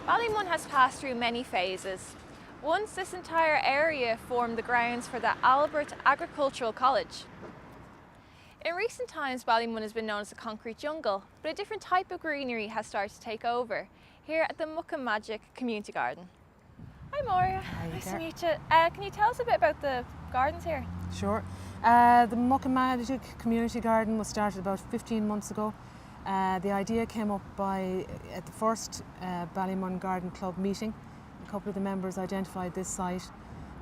Ballymun has passed through many phases. Once this entire area formed the grounds for the Albert Agricultural College. In recent times, Ballymun has been known as a concrete jungle, but a different type of greenery has started to take over here at the Muck and Magic Community Garden. Hi Moira, nice to meet you. Can you tell us a bit about the gardens here? Sure. The Muck and Magic Community Garden was started about 15 months ago. The idea came up at the first Ballymun Garden Club meeting. A couple of the members identified this site,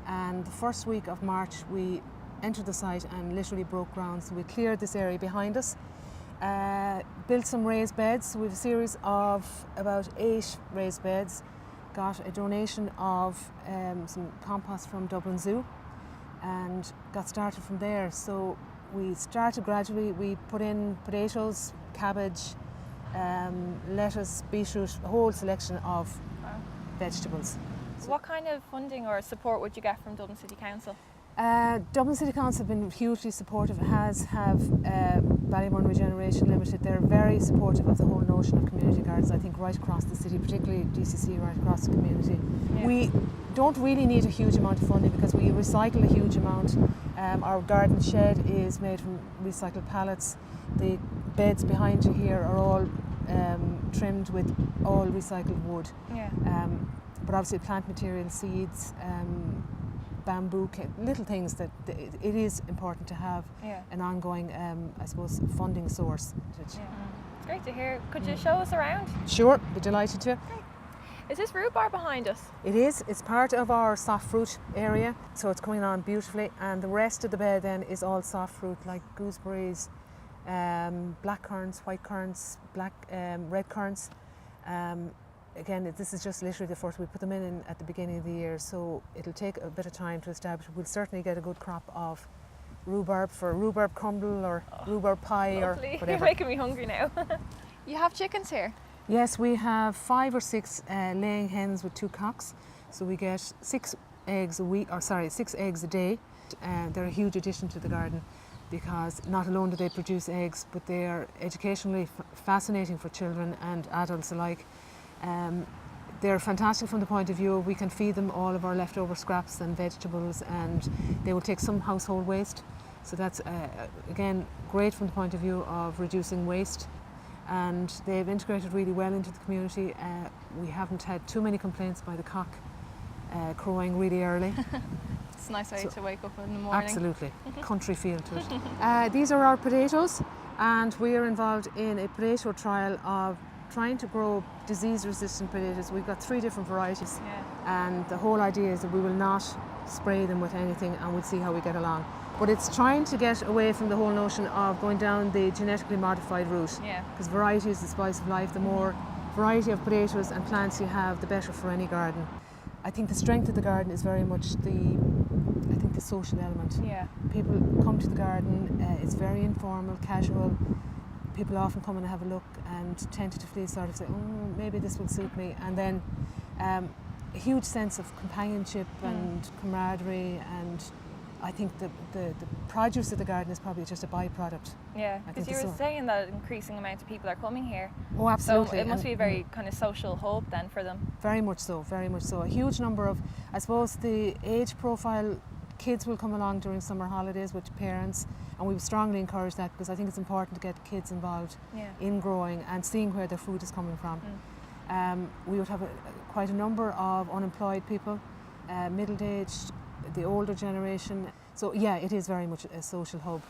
and the first week of March we entered the site and literally broke ground. So we cleared this area behind us, built some raised beds. We have a series of about 8 raised beds, got a donation of some compost from Dublin Zoo and got started from there. So we started gradually. We put in potatoes, cabbage, lettuce, beetroot, a whole selection of vegetables. So what kind of funding or support would you get from Dublin City Council? Dublin City Council have been hugely supportive. It have Ballymun Regeneration Limited. They're very supportive of the whole notion of community gardens, I think right across the city, particularly DCC right across the community. Yeah. We don't really need a huge amount of funding because we recycle a huge amount. Our garden shed is made from recycled pallets. The beds behind you here are all trimmed with all recycled wood. Yeah. But obviously plant material, seeds, bamboo, little things that it is important to have an ongoing, I suppose, funding source. Yeah. It's great to hear. Could you show us around? Sure, be delighted to. Great. Is this rhubarb behind us? It is. It's part of our soft fruit area, so it's coming on beautifully. And the rest of the bed then is all soft fruit like gooseberries, black currants, white currants, red currants. Again, this is just literally the first. We put them in at the beginning of the year, so it'll take a bit of time to establish. We'll certainly get a good crop of rhubarb for rhubarb crumble or rhubarb pie lovely. Or whatever. You're making me hungry now. You have chickens here? Yes, we have 5 or 6 laying hens with 2 cocks. So we get 6 eggs a day. They're a huge addition to the garden because not alone do they produce eggs, but they are educationally fascinating for children and adults alike. They're fantastic from the point of view of we can feed them all of our leftover scraps and vegetables, and they will take some household waste. So that's again great from the point of view of reducing waste. And they've integrated really well into the community. We haven't had too many complaints by the cock crowing really early. It's a nice way to wake up in the morning. Absolutely, country feel to it. These are our potatoes, and we are involved in a potato trial of trying to grow disease-resistant potatoes. We've got 3 different varieties, and the whole idea is that we will not spray them with anything and we'll see how we get along. But it's trying to get away from the whole notion of going down the genetically modified route. Because variety is the spice of life. The more variety of potatoes and plants you have, the better for any garden. I think the strength of the garden is very much the social element. People come to the garden, it's very informal, casual. People often come and have a look and tentatively sort of say, oh, maybe this will suit me. And then a huge sense of companionship and camaraderie, and I think the produce of the garden is probably just a byproduct. Yeah, because you were saying that increasing amount of people are coming here. Oh, absolutely. So it must be a very kind of social hub then for them. Very much so, very much so. A huge number of, I suppose, the age profile, kids will come along during summer holidays with parents, and we would strongly encourage that because I think it's important to get kids involved in growing and seeing where their food is coming from. We would have quite a number of unemployed people, middle-aged, the older generation. So yeah, it is very much a social hub.